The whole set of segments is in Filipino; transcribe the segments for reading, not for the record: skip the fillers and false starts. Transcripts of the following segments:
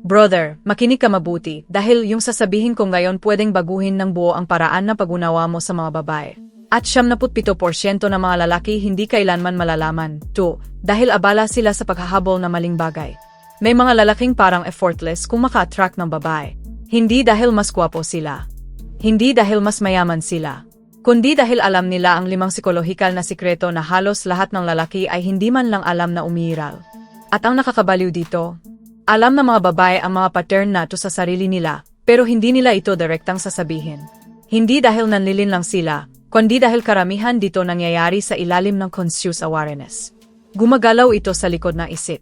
Brother, makinig ka mabuti dahil yung sasabihin ko ngayon pwedeng baguhin ng buo ang paraan na pag-unawa mo sa mga babae. At 77% ng mga lalaki hindi kailanman malalaman. 2. Dahil abala sila sa paghahabol na maling bagay. May mga lalaking parang effortless kung maka-attract ng babae. Hindi dahil mas gwapo sila. Hindi dahil mas mayaman sila. Kundi dahil alam nila ang 5 psikolohikal na sikreto na halos lahat ng lalaki ay hindi man lang alam na umiiral. At ang nakakabaliw dito, alam ng mga babae ang mga pattern na to sa sarili nila, pero hindi nila ito direktang sasabihin. Hindi dahil nanlilin lang sila, kundi dahil karamihan dito nangyayari sa ilalim ng conscious awareness. Gumagalaw ito sa likod ng isip.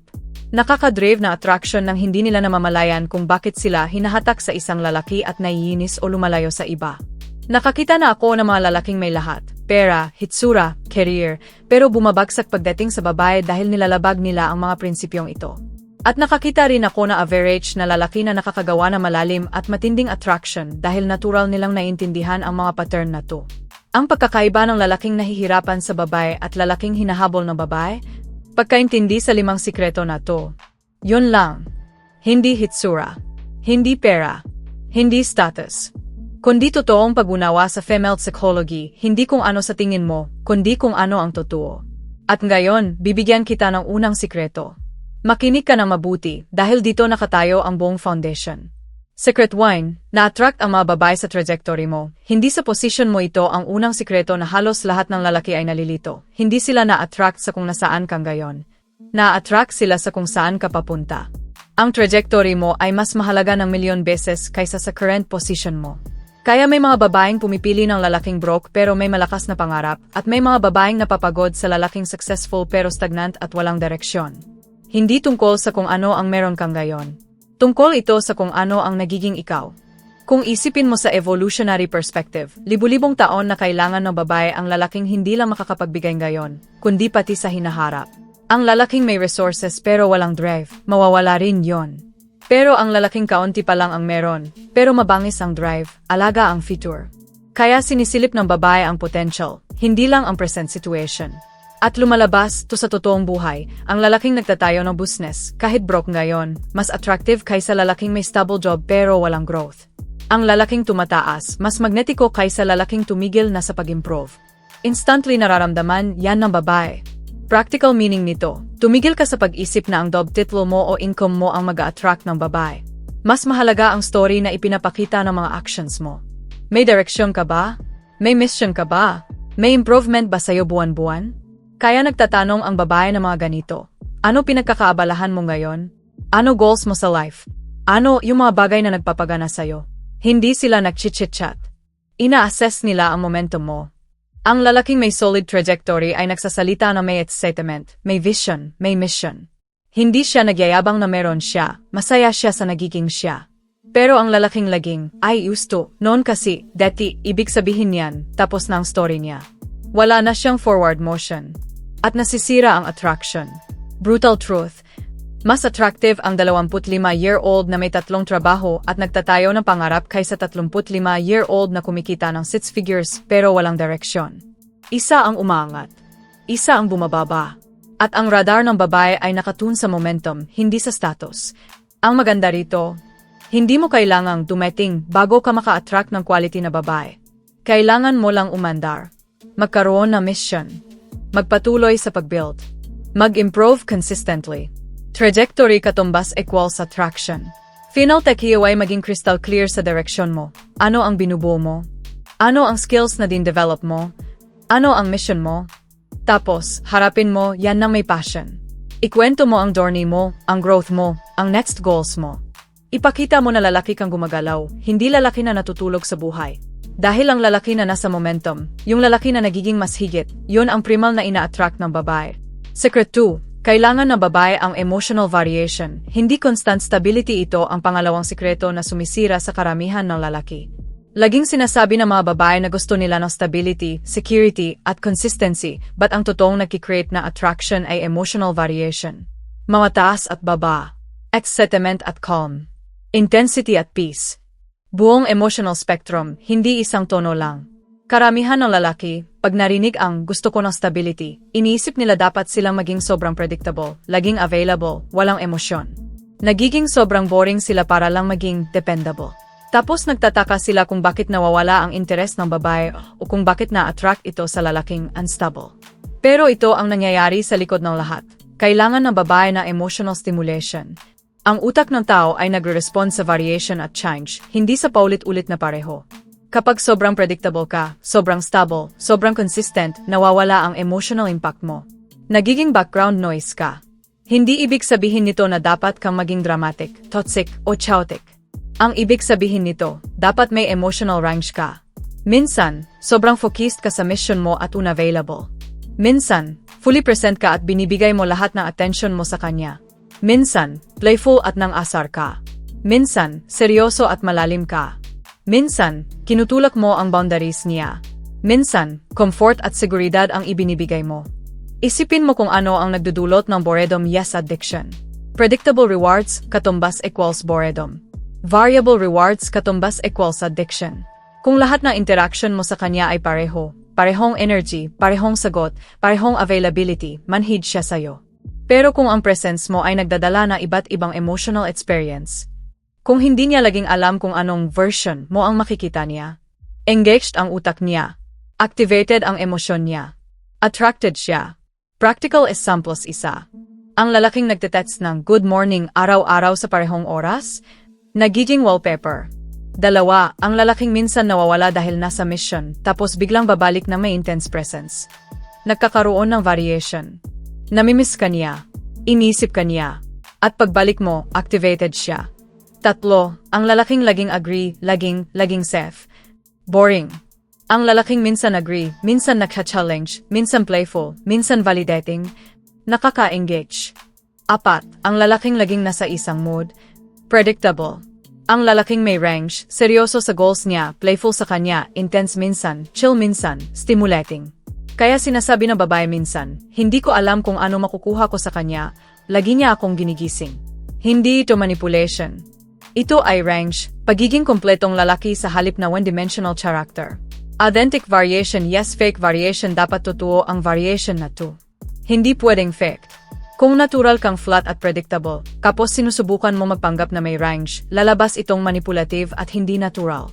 Nakaka-drive na attraction nang hindi nila namamalayan kung bakit sila hinahatak sa isang lalaki at naiinis o lumalayo sa iba. Nakakita na ako ng mga lalaking may lahat, pera, hitsura, career, pero bumabagsak pagdating sa babae dahil nilalabag nila ang mga prinsipyong ito. At nakakita rin ako na average na lalaki na nakakagawa na malalim at matinding attraction dahil natural nilang naiintindihan ang mga pattern na to. Ang pagkakaiba ng lalaking nahihirapan sa babae at lalaking hinahabol ng babae, pagkaintindi sa 5 sikreto na to. Yun lang. Hindi hitsura. Hindi pera. Hindi status. Kundi totoong pag-unawa sa female psychology, hindi kung ano sa tingin mo, kundi kung ano ang totoo. At ngayon, bibigyan kita ng unang sikreto. Makinig ka na mabuti dahil dito nakatayo ang buong foundation. Secret 1, na-attract ang mga babae sa trajectory mo. Hindi sa position mo ito ang unang sikreto na halos lahat ng lalaki ay nalilito. Hindi sila na-attract sa kung nasaan kang gayon. Na-attract sila sa kung saan ka papunta. Ang trajectory mo ay mas mahalaga ng milyon beses kaysa sa current position mo. Kaya may mga babaeng pumipili ng lalaking broke pero may malakas na pangarap at may mga babaeng napapagod sa lalaking successful pero stagnant at walang direksyon. Hindi tungkol sa kung ano ang meron kang ngayon. Tungkol ito sa kung ano ang nagiging ikaw. Kung isipin mo sa evolutionary perspective, libu-libong taon na kailangan ng babae ang lalaking hindi lang makakapagbigay ngayon, kundi pati sa hinaharap. Ang lalaking may resources pero walang drive, mawawala rin yon. Pero ang lalaking kaunti pa lang ang meron, pero mabangis ang drive, alaga ang future. Kaya sinisilip ng babae ang potential, hindi lang ang present situation. At lumalabas to sa totoong buhay, ang lalaking nagtatayo ng business, kahit broke ngayon, mas attractive kaysa lalaking may stable job pero walang growth. Ang lalaking tumataas, mas magnetiko kaysa lalaking tumigil na sa pag-improve. Instantly nararamdaman yan ng babae. Practical meaning nito, tumigil ka sa pag-isip na ang job title mo o income mo ang mag-a-attract ng babae. Mas mahalaga ang story na ipinapakita ng mga actions mo. May direksyon ka ba? May mission ka ba? May improvement ba sa'yo buwan-buwan? Kaya nagtatanong ang babae ng mga ganito. Ano pinagkakaabalahan mo ngayon? Ano goals mo sa life? Ano yung mga bagay na nagpapagana sa'yo? Hindi sila nag-chit-chat. Ina-assess nila ang momentum mo. Ang lalaking may solid trajectory ay nagsasalita na may excitement, may vision, may mission. Hindi siya nagyayabang na meron siya, masaya siya sa nagiging siya. Pero ang lalaking laging, ay gusto, noon kasi, dati, ibig sabihin yan, tapos na ang story niya. Wala na siyang forward motion. At nasisira ang attraction. Brutal truth. Mas attractive ang 25-year-old na may 3 trabaho at nagtatayo ng pangarap kaysa 35-year-old na kumikita ng 6 figures pero walang direksyon. Isa ang umaangat. Isa ang bumababa. At ang radar ng babae ay nakatun sa momentum, hindi sa status. Ang maganda rito, hindi mo kailangang dumating bago ka maka-attract ng quality na babae. Kailangan mo lang umandar. Magkaroon ng mission. Magpatuloy sa pag-build. Mag-improve consistently. Trajectory katumbas equals attraction. Final takeaway ay maging crystal clear sa direksyon mo. Ano ang binubuo mo? Ano ang skills na din-develop mo? Ano ang mission mo? Tapos, harapin mo yan ng may passion. Ikwento mo ang journey mo, ang growth mo, ang next goals mo. Ipakita mo na lalaki kang gumagalaw, hindi lalaki na natutulog sa buhay. Dahil ang lalaki na nasa momentum, yung lalaki na nagiging mas higit, yun ang primal na ina-attract ng babae. Secret 2, kailangan ng babae ang emotional variation, hindi constant stability. Ito ang pangalawang sikreto na sumisira sa karamihan ng lalaki. Laging sinasabi ng mga babae na gusto nila ng stability, security, at consistency, but ang totoong nagkikreate na attraction ay emotional variation. Mataas at baba. Excitement at calm. Intensity at peace. Buong emotional spectrum, hindi isang tono lang. Karamihan ng lalaki, pag narinig ang gusto ko ng stability, iniisip nila dapat silang maging sobrang predictable, laging available, walang emosyon. Nagiging sobrang boring sila para lang maging dependable. Tapos nagtataka sila kung bakit nawawala ang interes ng babae o kung bakit na-attract ito sa lalaking unstable. Pero ito ang nangyayari sa likod ng lahat. Kailangan ng babae na emotional stimulation. Ang utak ng tao ay nagre-respond sa variation at change, hindi sa paulit-ulit na pareho. Kapag sobrang predictable ka, sobrang stable, sobrang consistent, nawawala ang emotional impact mo. Nagiging background noise ka. Hindi ibig sabihin nito na dapat kang maging dramatic, toxic, o chaotic. Ang ibig sabihin nito, dapat may emotional range ka. Minsan, sobrang focused ka sa mission mo at unavailable. Minsan, fully present ka at binibigay mo lahat ng attention mo sa kanya. Minsan, playful at nang-asar ka. Minsan, seryoso at malalim ka. Minsan, kinutulak mo ang boundaries niya. Minsan, comfort at seguridad ang ibinibigay mo. Isipin mo kung ano ang nagdudulot ng boredom, yes, addiction. Predictable rewards, katumbas equals boredom. Variable rewards, katumbas equals addiction. Kung lahat ng interaction mo sa kanya ay pareho, parehong energy, parehong sagot, parehong availability, manhid siya sa'yo. Pero kung ang presence mo ay nagdadala na iba't ibang emotional experience, kung hindi niya laging alam kung anong version mo ang makikita niya, engaged ang utak niya, activated ang emosyon niya, attracted siya. Practical examples isa. Ang lalaking nagte-text ng good morning araw-araw sa parehong oras, nagiging wallpaper. 2, ang lalaking minsan nawawala dahil nasa mission, tapos biglang babalik na may intense presence. Nagkakaroon ng variation. Namimiss ka niya, inisip ka niya, at pagbalik mo, activated siya. 3, ang lalaking laging agree, laging safe. Boring. Ang lalaking minsan agree, minsan nagka-challenge, minsan playful, minsan validating, nakaka-engage. 4, ang lalaking laging nasa isang mood, predictable. Ang lalaking may range, seryoso sa goals niya, playful sa kanya, intense minsan, chill minsan, stimulating. Kaya sinasabi ng babae minsan, hindi ko alam kung ano makukuha ko sa kanya, lagi niya akong ginigising. Hindi ito manipulation. Ito ay range, pagiging kompletong lalaki sa halip na one-dimensional character. Authentic variation, yes, fake variation, dapat totoo ang variation na to. Hindi pwedeng fake. Kung natural kang flat at predictable, kapos sinusubukan mo magpanggap na may range, lalabas itong manipulative at hindi natural.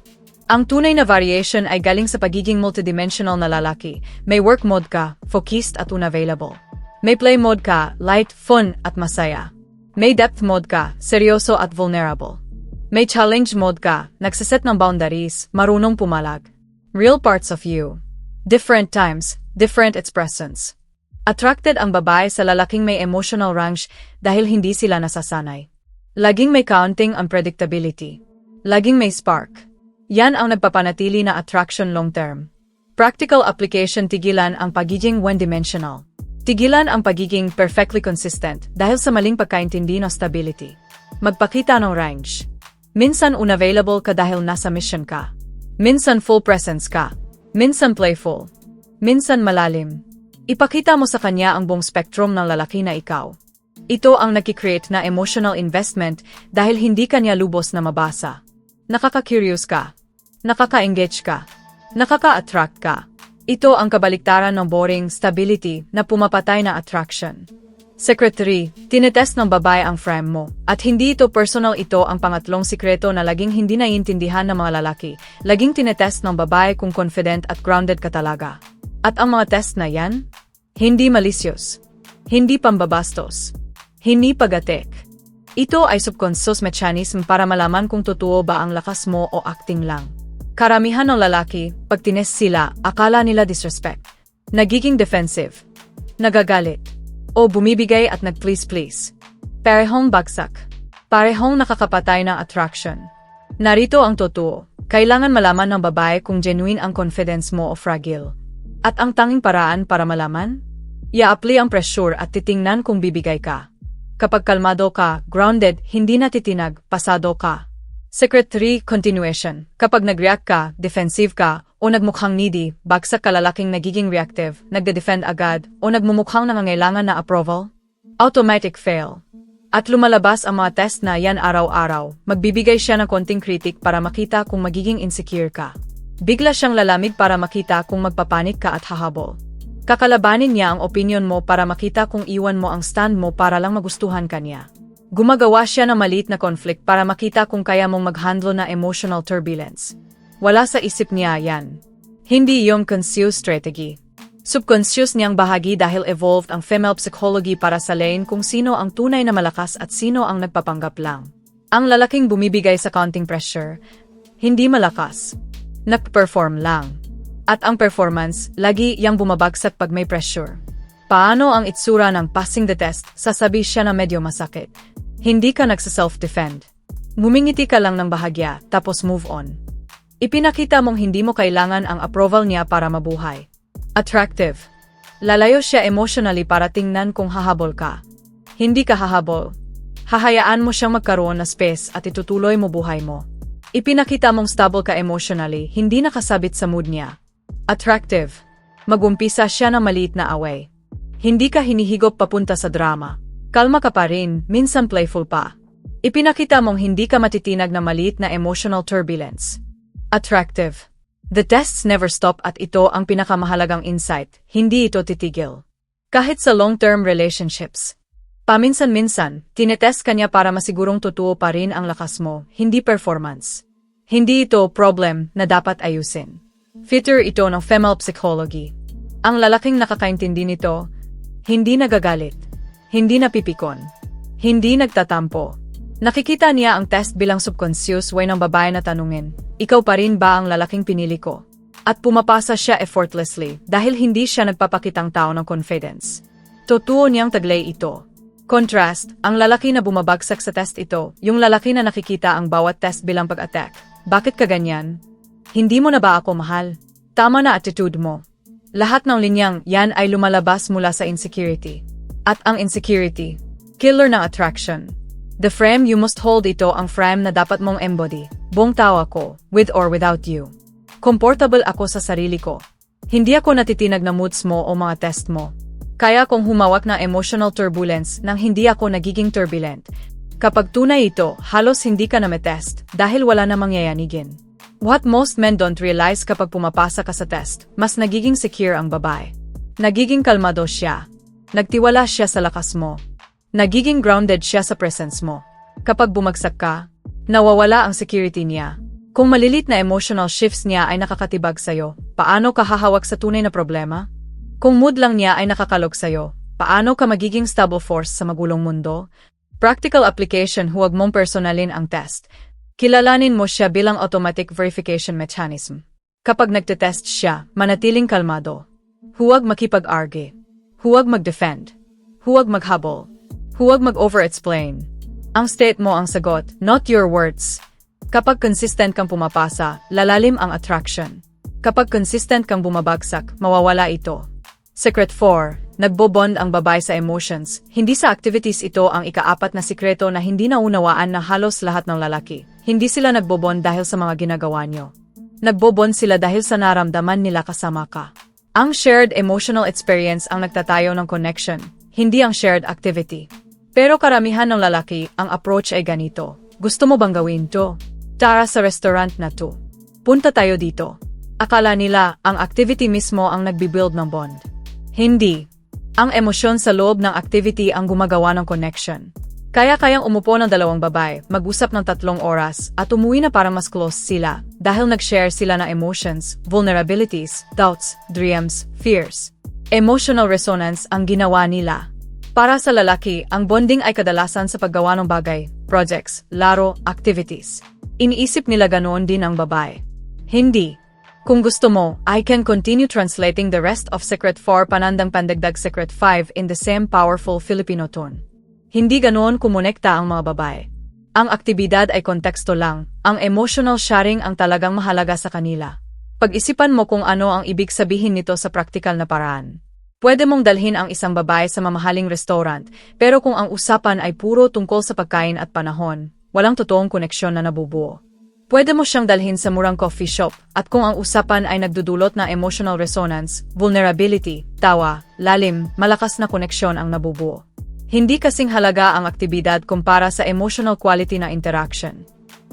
Ang tunay na variation ay galing sa pagiging multidimensional na lalaki. May work mode ka, focused at unavailable. May play mode ka, light, fun at masaya. May depth mode ka, seryoso at vulnerable. May challenge mode ka, nagsiset ng boundaries, marunong pumalag. Real parts of you. Different times, different expressions. Attracted ang babae sa lalaking may emotional range dahil hindi sila nasasanay. Laging may counting ang predictability. Laging may spark. Yan ang nagpapanatili na attraction long-term. Practical application, tigilan ang pagiging one-dimensional. Tigilan ang pagiging perfectly consistent dahil sa maling pagkaintindi ng stability. Magpakita ng range. Minsan unavailable ka dahil nasa mission ka. Minsan full presence ka. Minsan playful. Minsan malalim. Ipakita mo sa kanya ang buong spectrum ng lalaki na ikaw. Ito ang nakikreate na emotional investment dahil hindi kanya lubos na mabasa. Nakaka-curious ka. Nakaka-engage ka. Nakaka-attract ka. Ito ang kabaliktaran ng boring stability na pumapatay na attraction. Secretary, tinetest ng babae ang frame mo. At hindi ito personal, ito ang pangatlong sikreto na laging hindi naiintindihan ng mga lalaki. Laging tinetest ng babae kung confident at grounded ka talaga. At ang mga test na yan, hindi malicious, hindi pambabastos, hindi pagatek. Ito ay subconscious mechanism para malaman kung totoo ba ang lakas mo o acting lang. Karamihan ng lalaki, pag tinest sila, akala nila disrespect. Nagiging defensive, nagagalit, o bumibigay at nag-please-please. Parehong bagsak, parehong nakakapatay ng attraction. Narito ang totoo, kailangan malaman ng babae kung genuine ang confidence mo o fragile. At ang tanging paraan para malaman? I-apply ang pressure at titingnan kung bibigay ka. Kapag kalmado ka, grounded, hindi natitinag, pasado ka. Secret 3, continuation. Kapag nag-react ka, defensive ka, o nagmukhang needy, bagsak ka, lalaking nagiging reactive, nagde-defend agad, o nagmumukhang nangangailangan na approval, automatic fail. At lumalabas ang mga test na yan araw-araw, magbibigay siya ng konting critic para makita kung magiging insecure ka. Bigla siyang lalamig para makita kung magpapanik ka at hahabol. Kakalabanin niya ang opinion mo para makita kung iwan mo ang stand mo para lang magustuhan ka niya. Gumagawa siya ng maliit na conflict para makita kung kaya mong mag-handle na emotional turbulence. Wala sa isip niya yan. Hindi yung conscious strategy. Subconscious niyang bahagi dahil evolved ang female psychology para salayin kung sino ang tunay na malakas at sino ang nagpapanggap lang. Ang lalaking bumibigay sa counting pressure, hindi malakas. Nag-perform lang. At ang performance, lagi yang bumabagsak pag may pressure. Paano ang itsura ng passing the test? Sasabi siya na medyo masakit. Hindi ka nagsa-self-defend. Ngumingiti ka lang ng bahagya, tapos move on. Ipinakita mong hindi mo kailangan ang approval niya para mabuhay. Attractive. Lalayo siya emotionally para tingnan kung hahabol ka. Hindi ka hahabol. Hahayaan mo siyang magkaroon na space at itutuloy mo buhay mo. Ipinakita mong stable ka emotionally, hindi nakasabit sa mood niya. Attractive. Magumpisa siya ng maliit na away. Hindi ka hinihigop papunta sa drama. Kalma ka pa rin, minsan playful pa. Ipinakita mong hindi ka matitinag na maliit na emotional turbulence. Attractive. The tests never stop at ito ang pinakamahalagang insight, hindi ito titigil. Kahit sa long-term relationships. Paminsan-minsan, tinetest ka niya para masigurong totoo pa rin ang lakas mo, hindi performance. Hindi ito problem na dapat ayusin. Feature ito ng female psychology. Ang lalaking nakakaintindi nito, hindi nagagalit, hindi napipikon, hindi nagtatampo. Nakikita niya ang test bilang subconscious way ng babae na tanungin, ikaw pa rin ba ang lalaking pinili ko? At pumapasa siya effortlessly dahil hindi siya nagpapakitang tao ng confidence. Totoo niyang taglay ito. Contrast, ang lalaki na bumabagsak sa test ito, yung lalaki na nakikita ang bawat test bilang pag-attack. Bakit ka ganyan? Hindi mo na ba ako mahal? Tama na attitude mo. Lahat ng linyang yan ay lumalabas mula sa insecurity. At ang insecurity, killer ng attraction. The frame you must hold ito ang frame na dapat mong embody. Buong tao ako, with or without you. Comfortable ako sa sarili ko. Hindi ako natitinag na moods mo o mga test mo. Kaya kong humawak ng emotional turbulence nang hindi ako nagiging turbulent. Kapag tunay ito, halos hindi ka na test dahil wala na mangyayanigin. What most men don't realize kapag pumapasa ka sa test, mas nagiging secure ang babae. Nagiging kalmado siya. Nagtiwala siya sa lakas mo. Nagiging grounded siya sa presence mo. Kapag bumagsak ka, nawawala ang security niya. Kung malilit na emotional shifts niya ay nakakatibag sa'yo, paano ka hahawak sa tunay na problema? Kung mood lang niya ay nakakalog sa'yo, paano ka magiging stable force sa magulong mundo? Practical application, huwag mong personalin ang test. Kilalanin mo siya bilang automatic verification mechanism. Kapag nagtetest siya, manatiling kalmado. Huwag makipag-argue. Huwag mag-defend. Huwag maghabol. Huwag mag-over-explain. Ang state mo ang sagot, not your words. Kapag consistent kang pumapasa, lalalim ang attraction. Kapag consistent kang bumabagsak, mawawala ito. Secret 4. Nagbobond ang babae sa emotions. Hindi sa activities ito ang ikaapat na sikreto na hindi naunawaan na halos lahat ng lalaki. Hindi sila nagbobond dahil sa mga ginagawa nyo. Nagbobond sila dahil sa naramdaman nila kasama ka. Ang shared emotional experience ang nagtatayo ng connection, hindi ang shared activity. Pero karamihan ng lalaki, ang approach ay ganito. Gusto mo bang gawin to? Tara sa restaurant na to. Punta tayo dito. Akala nila, ang activity mismo ang nagbibuild ng bond. Hindi. Ang emosyon sa loob ng activity ang gumagawa ng connection. Kaya kayang umupo ng dalawang babae, mag-usap ng 3 oras, at umuwi na para mas close sila, dahil nag-share sila ng emotions, vulnerabilities, doubts, dreams, fears. Emotional resonance ang ginawa nila. Para sa lalaki, ang bonding ay kadalasan sa paggawa ng bagay, projects, laro, activities. Iniisip nila ganoon din ang babae. Hindi. Kung gusto mo, I can continue translating the rest of Secret 4 panandang pandagdag Secret 5 in the same powerful Filipino tone. Hindi ganoon kumonekta ang mga babae. Ang aktibidad ay konteksto lang, ang emotional sharing ang talagang mahalaga sa kanila. Pag-isipan mo kung ano ang ibig sabihin nito sa praktikal na paraan. Pwede mong dalhin ang isang babae sa mamahaling restaurant, pero kung ang usapan ay puro tungkol sa pagkain at panahon, walang totoong koneksyon na nabubuo. Pwede mo siyang dalhin sa murang coffee shop, at kung ang usapan ay nagdudulot na emotional resonance, vulnerability, tawa, lalim, malakas na koneksyon ang nabubuo. Hindi kasing halaga ang aktibidad kumpara sa emotional quality na interaction.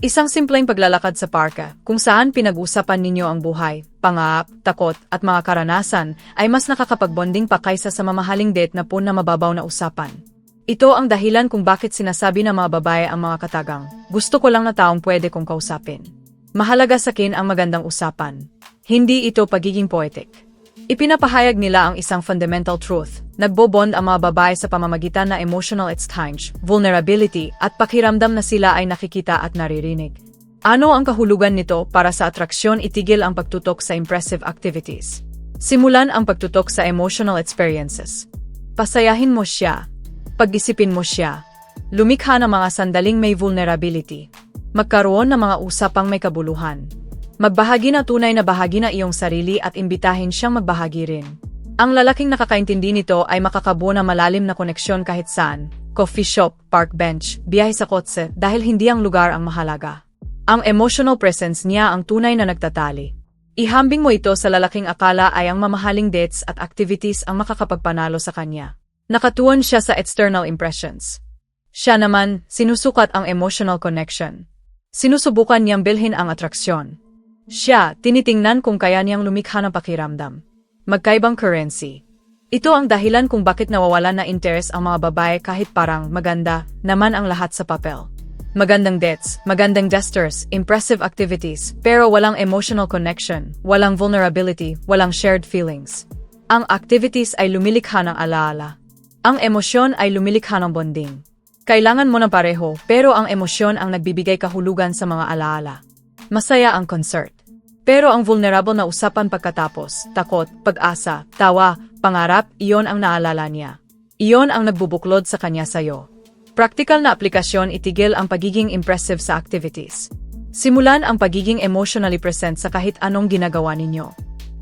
Isang simpleng paglalakad sa parka, kung saan pinag-usapan ninyo ang buhay, pangarap, takot, at mga karanasan, ay mas nakakapagbonding pa kaysa sa mamahaling date na na mababaw na usapan. Ito ang dahilan kung bakit sinasabi ng mga babae ang mga katagang, gusto ko lang na taong pwede kong kausapin. Mahalaga sa akin ang magandang usapan. Hindi ito pagiging poetic. Ipinapahayag nila ang isang fundamental truth. Nagbobond ang mga babae sa pamamagitan na emotional exchange, vulnerability, at pakiramdam na sila ay nakikita at naririnig. Ano ang kahulugan nito para sa atraksyon? Itigil ang pagtutok sa impressive activities. Simulan ang pagtutok sa emotional experiences. Pasayahin mo siya. Pag-isipin mo siya. Lumikha ng mga sandaling may vulnerability. Magkaroon ng mga usapang may kabuluhan. Magbahagi na tunay na bahagi na iyong sarili at imbitahin siyang magbahagi rin. Ang lalaking nakakaintindi nito ay makakabuo ng malalim na koneksyon kahit saan, coffee shop, park bench, biyahe sa kotse, dahil hindi ang lugar ang mahalaga. Ang emotional presence niya ang tunay na nagtatali. Ihambing mo ito sa lalaking akala ay ang mamahaling dates at activities ang makakapagpanalo sa kanya. Nakatuon siya sa external impressions. Siya naman, sinusukat ang emotional connection. Sinusubukan niyang bilhin ang atraksyon. Siya, tinitingnan kung kaya niyang lumikha ng pakiramdam. Magkaibang currency. Ito ang dahilan kung bakit nawawalan na interes ang mga babae kahit parang maganda naman ang lahat sa papel. Magandang dates, magandang gestures, impressive activities, pero walang emotional connection, walang vulnerability, walang shared feelings. Ang activities ay lumilikha ng alaala. Ang emosyon ay lumilikha ng bonding. Kailangan mo ng pareho, pero ang emosyon ang nagbibigay kahulugan sa mga alaala. Masaya ang concert. Pero ang vulnerable na usapan pagkatapos, takot, pag-asa, tawa, pangarap, iyon ang naalala niya. Iyon ang nagbubuklod sa kanya sayo. Praktikal na aplikasyon. Itigil ang pagiging impressive sa activities. Simulan ang pagiging emotionally present sa kahit anong ginagawa ninyo.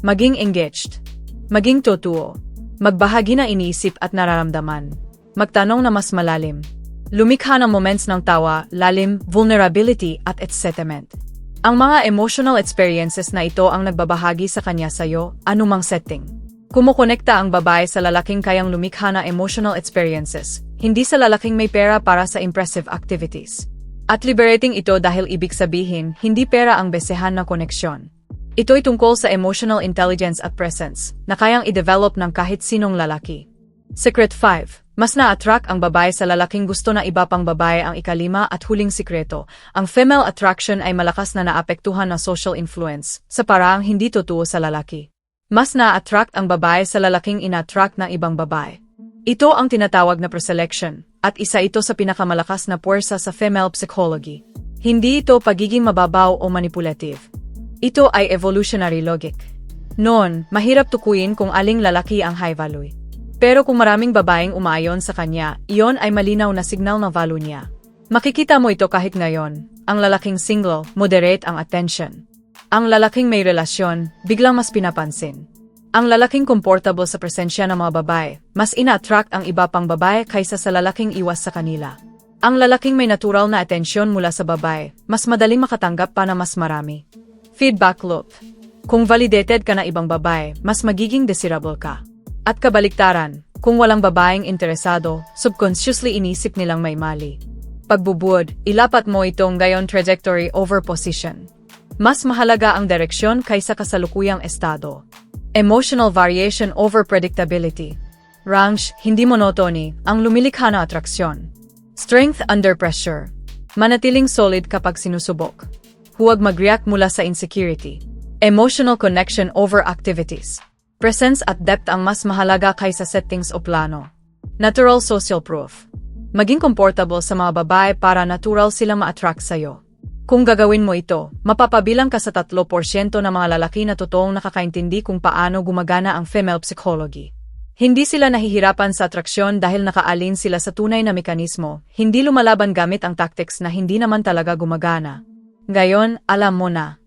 Maging engaged. Maging totoo. Magbahagi na iniisip at nararamdaman. Magtanong na mas malalim. Lumikha ng moments ng tawa, lalim, vulnerability at excitement. Ang mga emotional experiences na ito ang nagbabahagi sa kanya sayo, anumang setting. Kumukonekta ang babae sa lalaking kayang lumikha ng emotional experiences, hindi sa lalaking may pera para sa impressive activities. At liberating ito dahil ibig sabihin, hindi pera ang besehan ng koneksyon. Ito'y tungkol sa emotional intelligence at presence, na kayang i-develop ng kahit sinong lalaki. Secret 5. Mas na-attract ang babae sa lalaking gusto na iba pang babae. Ang ikalima at huling sikreto, ang female attraction ay malakas na naapektuhan ng social influence, sa paraang hindi totoo sa lalaki. Mas na-attract ang babae sa lalaking ina-attract ng ibang babae. Ito ang tinatawag na preselection, at isa ito sa pinakamalakas na puwersa sa female psychology. Hindi ito pagiging mababaw o manipulative. Ito ay evolutionary logic. Noon, mahirap tukuyin kung aling lalaki ang high value. Pero kung maraming babaeng umaayon sa kanya, iyon ay malinaw na signal ng value niya. Makikita mo ito kahit ngayon. Ang lalaking single, moderate ang attention. Ang lalaking may relasyon, biglang mas pinapansin. Ang lalaking comfortable sa presensya ng mga babae, mas ina-attract ang iba pang babae kaysa sa lalaking iwas sa kanila. Ang lalaking may natural na atensyon mula sa babae, mas madaling makatanggap pa na mas marami. Feedback loop. Kung validated ka na ibang babae, mas magiging desirable ka. At kabaliktaran, kung walang babaeng interesado, subconsciously inisip nilang may mali. Pagbubuod, ilapat mo itong gayon trajectory over position. Mas mahalaga ang direksyon kaysa kasalukuyang estado. Emotional variation over predictability. Range, hindi monotony, ang lumilikha na atraksyon. Strength under pressure. Manatiling solid kapag sinusubok. Huwag mag-react mula sa insecurity. Emotional connection over activities. Presence at depth ang mas mahalaga kaysa settings o plano. Natural social proof. Maging comfortable sa mga babae para natural silang ma-attract sa'yo. Kung gagawin mo ito, mapapabilang ka sa 3% ng mga lalaki na totoong nakakaintindi kung paano gumagana ang female psychology. Hindi sila nahihirapan sa atraksyon dahil nakaalin sila sa tunay na mekanismo, hindi lumalaban gamit ang tactics na hindi naman talaga gumagana. Ngayon, alam mo na.